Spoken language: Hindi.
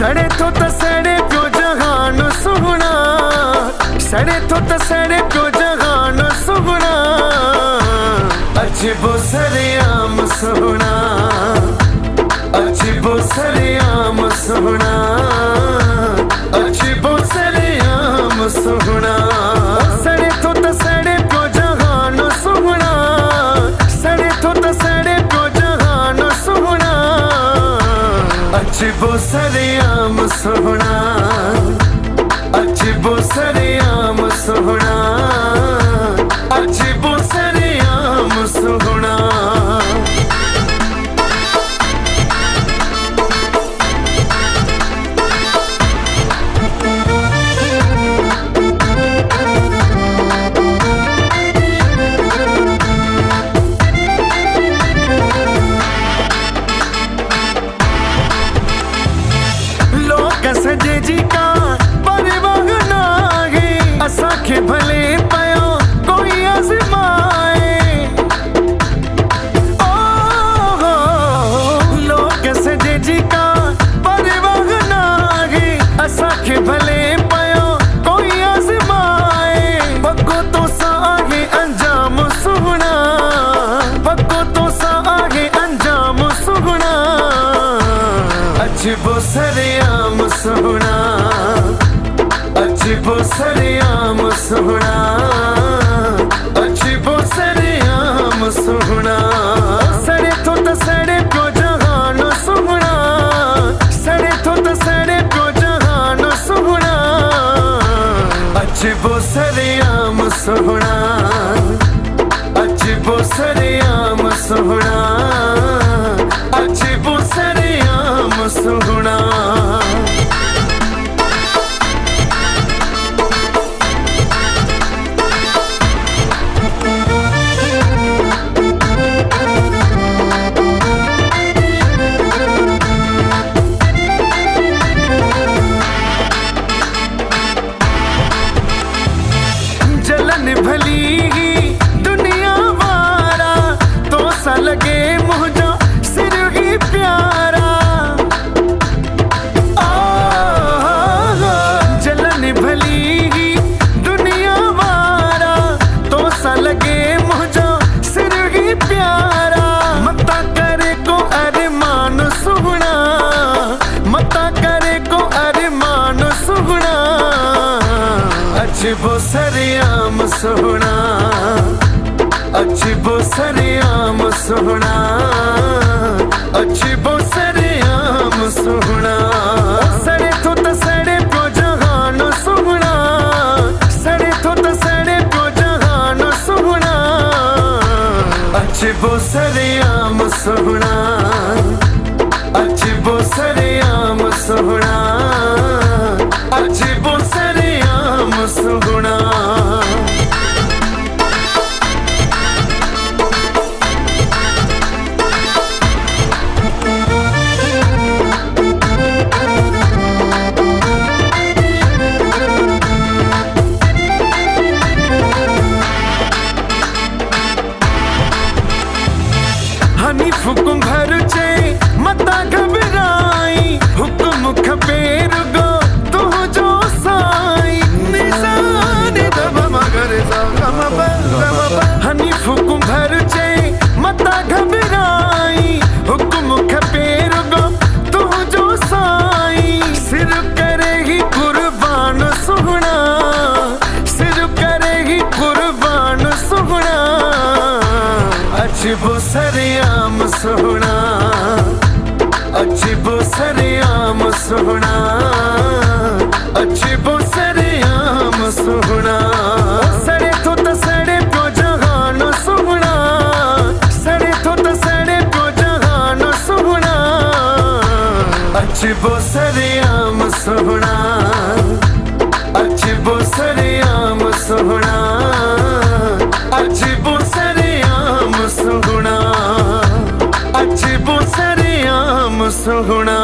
सड़े तो सड़े प्यो जहान सुहना, सड़े तो सड़े प्यो जहान सुहना, अजबो सरेआम सुहना, अजबो सरेआम सुहना, अजबो सरेआम सुहना। सड़े तो सड़े प्यो जहान सुहना, सड़े तो सड़े प्यो जहान सुहना, अजबो सरेआम सुहना, अजबो सरेआम सुहना, अजबो सरेआम सुहना। सजे जी का परवाह नाहे, असांखे भले पयो कोई आज़माए। ओ लोग सजे जी का परवाह नाहे, असांखे भले पयो कोई आज़माए। पको तो सा आहे अंजाम सुहना, पको तो सा आहे अंजाम सुहना, अजबो सरेआम सुहना, अजबो सरेआम सुहना, अजबो सरेआम सुहना। सड़े तो सड़े प्यो जहान सुहना, सड़े तो सड़े प्यो जहान सुहना, अजबो सरेआम सुहना, अजबो सरेआम सुहना, अजबो सरेआम सुहना। जलन भली ही दुनिया वारा, तो सा लगे मुझा सिर ही प्यारा। जलन भली ही दुनिया वारा, तो सा लगे मुझा सिर ही प्यारा। मता करे को अरमान सुहना, मता करे को अरमान सुहना, अजबो सरेआम सुहना, अजबो सरेआम सुहना, अजबो सरेआम सुहना। सड़े तो सड़े प्यो जहान सुहना, सड़े तो सड़े प्यो जहान सुहना, अजबो सरेआम सुहना, अजबो सरेआम सुहना, अजबो सरेआम सुहना। हनीफ हुकुम भर चे मता घबराई, हुकुम खपेर गो तू जो साई। निशाने दब मगर हनीफ हुकुम भर चे मता घबराई, हुकुम खपेर गो तू जो साई। सिर करे ही कुर्बान सुहना, सिर करे ही कुर्बान सुहना, अजबो सरेआम सुहना, अजबो सरेआम सुहना, अजबो सरेआम सुहना। सड़े तो सड़े प्यो जहान सुहना, सड़े तो सड़े प्यो जहान सुहना, अजबो सरेआम सुहना, अजबो सरेआम सुहना, अजबो सरेआम सुहना, अजबो सरेआम सुहना।